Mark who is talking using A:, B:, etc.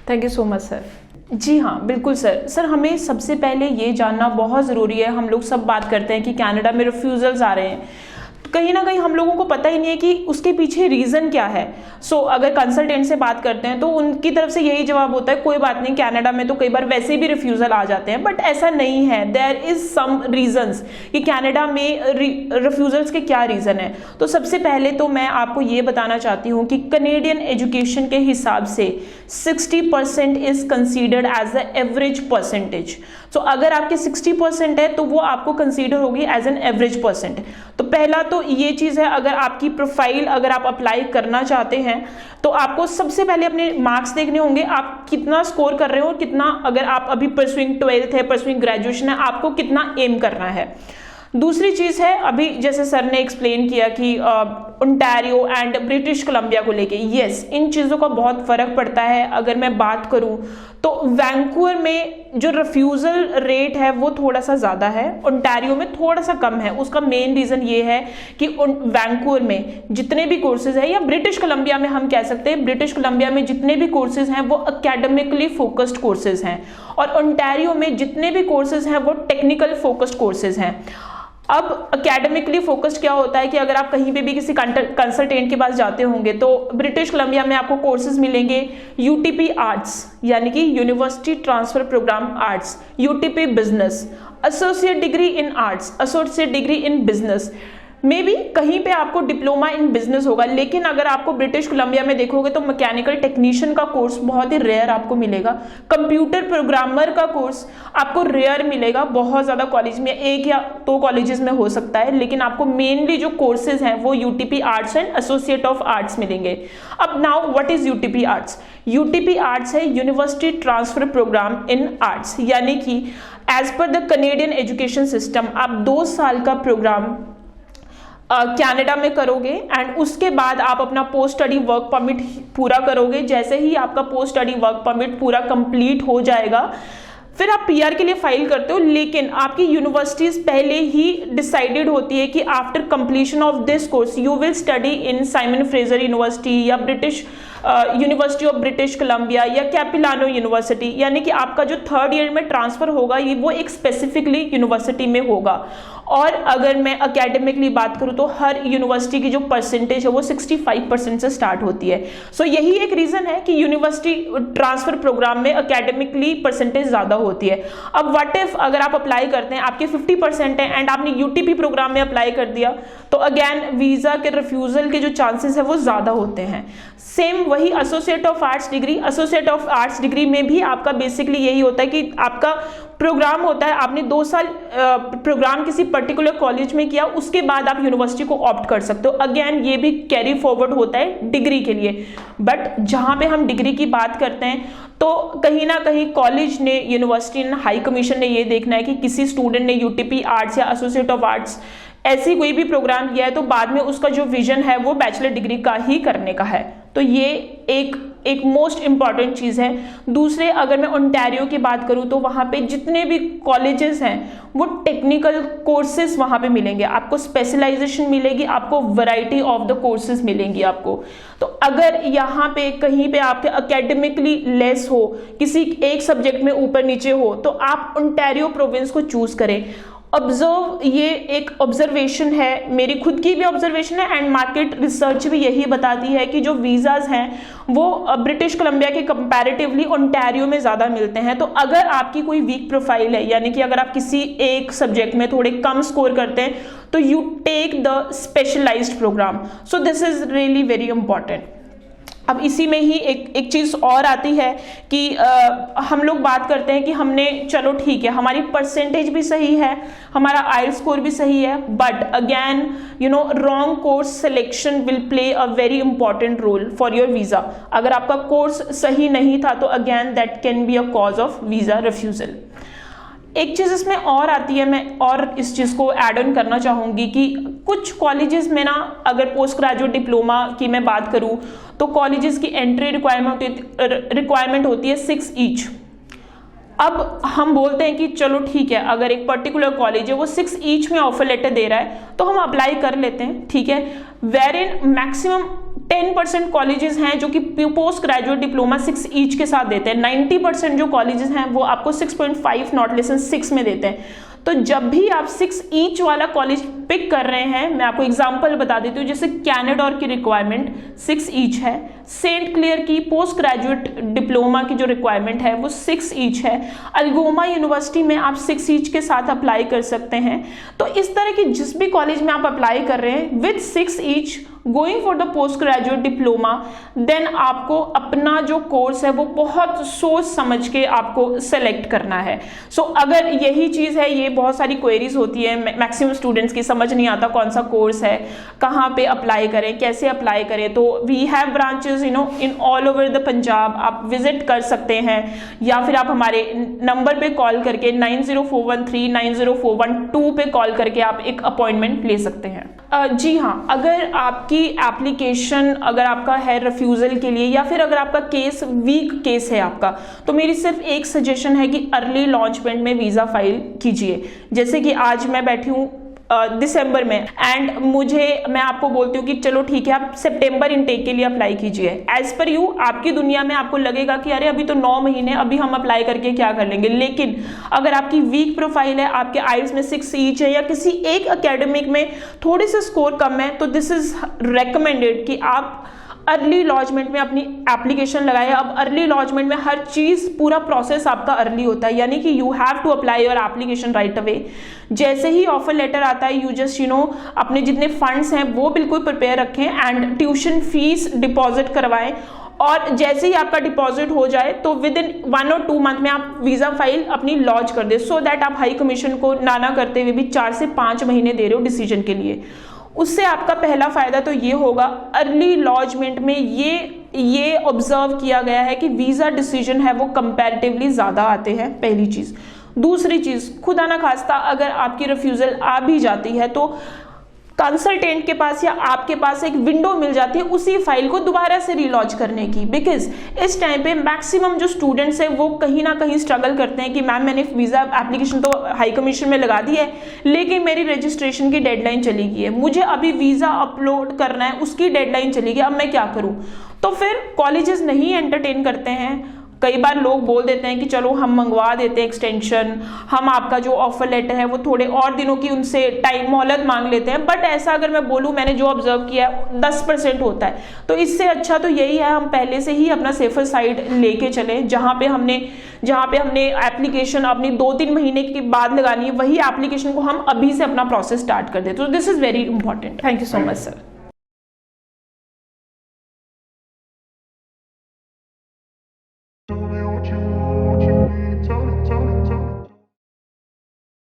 A: Thank you so much sir. जी हाँ, बिल्कुल सर हमें सबसे पहले ये जानना बहुत ज़रूरी है। हम लोग सब बात करते हैं कि कनाडा में रिफ्यूज़ल्स आ रहे हैं, कहीं ना कहीं हम लोगों को पता ही नहीं है कि उसके पीछे रीज़न क्या है। अगर कंसल्टेंट से बात करते हैं तो उनकी तरफ से यही जवाब होता है, कोई बात नहीं, कनाडा में तो कई बार वैसे भी रिफ्यूज़ल आ जाते हैं। बट ऐसा नहीं है, देयर इज़ सम रीजंस कि कनाडा में रिफ्यूज़ल्स के क्या रीज़न है। तो सबसे पहले तो मैं आपको ये बताना चाहती हूँ कि कनेडियन एजुकेशन के हिसाब से 60% is considered as the average percentage. अगर आपके 60% है तो वो आपको कंसीडर होगी एज एन एवरेज परसेंट। तो पहला तो ये चीज़ है, अगर आपकी प्रोफाइल अगर आप अप्लाई करना चाहते हैं तो आपको सबसे पहले अपने मार्क्स देखने होंगे, आप कितना स्कोर कर रहे हो, कितना, अगर आप अभी परसुइंग 12th है, परसुइंग ग्रेजुएशन है, आपको कितना एम करना है। दूसरी चीज़ है, अभी जैसे सर ने एक्सप्लेन किया कि ओंटारियो एंड ब्रिटिश कोलंबिया को लेके, यस, इन चीज़ों का बहुत फ़र्क पड़ता है। अगर मैं बात करूं तो वैंकूवर में जो रिफ्यूज़ल रेट है वो थोड़ा सा ज़्यादा है, ओंटारियो में थोड़ा सा कम है। उसका मेन रीज़न ये है कि वैंकूवर में जितने भी कोर्सेज है, या ब्रिटिश कोलंबिया में हम कह सकते हैं, ब्रिटिश कोलंबिया में जितने भी कोर्सेज हैं वो एकेडमिकली फोकस्ड कोर्सेज हैं, और ओंटारियो में जितने भी कोर्सेज हैं वो टेक्निकल फोकस्ड कोर्सेज हैं। अब एकेडमिकली फोकस्ड क्या होता है कि अगर आप कहीं पे भी किसी कंसल्टेंट के पास जाते होंगे तो ब्रिटिश कोलंबिया में आपको कोर्सेज मिलेंगे यूटीपी आर्ट्स, यानी कि university transfer programme arts, UTP business, associate degree in arts, associate degree in business, maybe कहीं पे आपको डिप्लोमा इन बिजनेस होगा। लेकिन अगर आपको ब्रिटिश कोलंबिया में देखोगे तो मैकेनिकल टेक्नीशियन का कोर्स बहुत ही रेयर आपको मिलेगा, कंप्यूटर प्रोग्रामर का कोर्स आपको रेयर मिलेगा, बहुत ज़्यादा कॉलेज में, 1 या 2 कॉलेजेस में हो सकता है। लेकिन आपको मेनली जो कोर्सेज हैं वो UTP arts and associate of arts मिलेंगे। अब now what is UTP arts? UTP arts है university transfer program in arts, यानी कि as per the Canadian education system आप 2 साल का प्रोग्राम कनाडा में करोगे एंड उसके बाद आप अपना पोस्ट स्टडी वर्क परमिट पूरा करोगे। जैसे ही आपका पोस्ट स्टडी वर्क परमिट पूरा कंप्लीट हो जाएगा फिर आप पीआर के लिए फाइल करते हो। लेकिन आपकी यूनिवर्सिटीज पहले ही डिसाइडेड होती है कि after completion of this course you will study in Simon Fraser University या British University of British Columbia या कैपिलानो यूनिवर्सिटी, यानी कि आपका जो 3rd ईयर में ट्रांसफर होगा ये वो एक स्पेसिफिकली यूनिवर्सिटी में होगा। और अगर मैं एकेडमिकली बात करूँ तो हर यूनिवर्सिटी की जो परसेंटेज है वो 65% से स्टार्ट होती है। यही एक रीज़न है कि यूनिवर्सिटी ट्रांसफर प्रोग्राम में एकेडमिकली परसेंटेज ज़्यादा होती है। अब व्हाट इफ अगर आप अप्लाई करते हैं, आपके 50% है एंड आपने यूटीपी प्रोग्राम में अप्लाई कर दिया, तो अगेन वीज़ा के रिफ्यूज़ल के जो चांसेस है वो ज़्यादा होते हैं। सेम वही associate of arts degree, associate of arts degree में भी आपका बेसिकली यही होता है कि आपका प्रोग्राम होता है, आपने 2 साल प्रोग्राम किसी पर्टिकुलर कॉलेज में किया, उसके बाद आप यूनिवर्सिटी को ऑप्ट कर सकते हो। अगेन ये भी कैरी फॉरवर्ड होता है डिग्री के लिए। बट जहाँ पे हम डिग्री की बात करते हैं तो कहीं ना कहीं कॉलेज ने, यूनिवर्सिटी ने, हाई कमीशन ने ये देखना है कि किसी स्टूडेंट ने यूटीपी आर्ट्स या एसोसिएट ऑफ आर्ट्स ऐसी कोई भी प्रोग्राम किया है तो बाद में उसका जो विजन है वो बैचलर डिग्री का ही करने का है। तो ये एक मोस्ट इंपॉर्टेंट चीज़ है। दूसरे, अगर मैं ओंटारियो की बात करूँ तो वहाँ पे जितने भी कॉलेजेस हैं वो टेक्निकल कोर्सेज वहाँ पे मिलेंगे, आपको स्पेशलाइजेशन मिलेगी, आपको वैरायटी ऑफ द कोर्सेज मिलेंगी आपको। तो अगर यहाँ पे कहीं पे आपके एकेडमिकली लेस हो, किसी एक सब्जेक्ट में ऊपर नीचे हो, तो आप ओंटारियो प्रोविंस को चूज करें। ऑब्जर्व, ये एक ऑब्जर्वेशन है, मेरी खुद की भी ऑब्जर्वेशन है एंड मार्केट रिसर्च भी यही बताती है कि जो वीज़ाज हैं वो ब्रिटिश कोलंबिया के कंपैरेटिवली ओंटारियो में ज़्यादा मिलते हैं। तो अगर आपकी कोई वीक प्रोफाइल है, यानी कि अगर आप किसी एक सब्जेक्ट में थोड़े कम स्कोर करते हैं, तो you take the specialised programme. So this is really very important. अब इसी में ही एक चीज़ और आती है कि हम लोग बात करते हैं कि हमने, चलो ठीक है, हमारी परसेंटेज भी सही है, हमारा आइल स्कोर भी सही है, but again you know wrong course selection will play a very important role for your visa. अगर आपका कोर्स सही नहीं था तो again that can be a cause of visa refusal. एक चीज़ इसमें और आती है, मैं और इस चीज़ को ऐड ऑन करना चाहूँगी कि कुछ कॉलेजेस में ना, अगर पोस्ट ग्रेजुएट डिप्लोमा की मैं बात करूँ तो कॉलेजेस की एंट्री रिक्वायरमेंट होती है 6 ईच। अब हम बोलते हैं कि चलो ठीक है, अगर एक पर्टिकुलर कॉलेज है वो 6 ईच में ऑफर लेटर दे रहा है तो हम अप्लाई कर लेते हैं, ठीक है। वेर इन मैक्सिमम 10% कॉलेजेस हैं जो कि पोस्ट ग्रेजुएट डिप्लोमा 6 ईच के साथ देते हैं। 90% जो कॉलेजेस हैं वो आपको 6.5 नॉट लेस देन 6 में देते हैं। तो जब भी आप 6 ईच वाला कॉलेज पिक कर रहे हैं, मैं आपको एग्जांपल बता देती हूँ, जैसे कैनेडोर की रिक्वायरमेंट 6 ईच है, सेंट क्लेयर की पोस्ट ग्रेजुएट डिप्लोमा की जो रिक्वायरमेंट है वो 6 ईच है, अल्गोमा यूनिवर्सिटी में आप 6 ईच के साथ अप्लाई कर सकते हैं। तो इस तरह की जिस भी कॉलेज में आप अप्लाई कर रहे हैं with 6 each going for the post graduate diploma, then आपको अपना जो कोर्स है वो बहुत सोच समझ के आपको सेलेक्ट करना है। सो अगर यही चीज़ है, ये बहुत सारी क्वेरीज होती है मैक्सिमम स्टूडेंट्स की, समझ नहीं आता कौन सा कोर्स है, कहाँ पे अप्लाई करें, कैसे अप्लाई करें। तो we have branches in all over the Punjab, आप विजिट कर सकते हैं, या फिर आप हमारे नंबर पे कॉल करके 904139 904112 पे कॉल करके आप एक अपॉइंटमेंट ले सकते हैं। जी हाँ, अगर आपकी एप्लीकेशन अगर आपका है रिफ्यूजल के लिए, या फिर अगर आपका केस वीक केस है आपका, तो मेरी सिर्फ एक सजेशन है कि अर्ली लॉन्चमेंट में वीज़ा फाइल कीजिए। जैसे कि आज मैं बैठी हूँ दिसंबर में, एंड मैं आपको बोलती हूँ कि चलो ठीक है आप सितंबर इनटेक के लिए अप्लाई कीजिए। एज पर यू, आपकी दुनिया में आपको लगेगा कि अरे अभी तो 9 महीने, अभी हम अप्लाई करके क्या कर लेंगे। लेकिन अगर आपकी वीक प्रोफाइल है, आपके आइल्स में 6 ईच है, या किसी एक एकेडमिक में थोड़ी सा स्कोर कम है, तो दिस इज रेकमेंडेड कि आप अर्ली लॉन्चमेंट में अपनी एप्लीकेशन लगाए। अब अर्ली लॉन्चमेंट में हर चीज़, पूरा प्रोसेस आपका अर्ली होता है, यानी कि you have to apply your application right away. जैसे ही ऑफर लेटर आता है, यू जस्ट अपने जितने फंड्स हैं वो बिल्कुल प्रिपेयर रखें, एंड ट्यूशन फीस डिपॉजिट करवाएं, और जैसे ही आपका डिपॉजिट हो जाए तो विद इन 1 और 2 मंथ में आप वीज़ा फाइल अपनी लॉन्च कर दे, सो दैट आप हाई कमीशन को ना करते हुए भी 4 से 5 महीने दे रहे हो डिसीजन के लिए। उससे आपका पहला फायदा तो ये होगा, अर्ली लॉन्चमेंट में ये ऑब्जर्व किया गया है कि वीज़ा डिसीजन है वो कंपैरेटिवली ज़्यादा आते हैं, पहली चीज़। दूसरी चीज़, खुदा ना खास्ता अगर आपकी रिफ्यूज़ल आ भी जाती है तो कंसल्टेंट के पास या आपके पास एक विंडो मिल जाती है उसी फाइल को दोबारा से रीलॉन्च करने की। बिकॉज इस टाइम पे मैक्सिमम जो स्टूडेंट्स हैं वो कहीं ना कहीं स्ट्रगल करते हैं कि मैम मैंने वीज़ा एप्लीकेशन तो हाई कमीशन में लगा दी है, लेकिन मेरी रजिस्ट्रेशन की डेडलाइन चली गई है, मुझे अभी वीज़ा अपलोड करना है, उसकी डेडलाइन चली गई, अब मैं क्या करूँ। तो फिर कॉलेजेस नहीं एंटरटेन करते हैं। कई बार लोग बोल देते हैं कि चलो हम मंगवा देते हैं एक्सटेंशन, हम आपका जो ऑफर लेटर है वो थोड़े और दिनों की उनसे टाइम मोहलत मांग लेते हैं। बट ऐसा अगर मैं बोलूँ, मैंने जो ऑब्जर्व किया है 10% होता है। तो इससे अच्छा तो यही है हम पहले से ही अपना सेफर साइड लेके चलें, जहाँ पे हमने एप्लीकेशन अपनी 2-3 महीने के बाद लगानी है, वही एप्लीकेशन को हम अभी से अपना प्रोसेस स्टार्ट कर दें। तो this is very important. Thank you so much sir.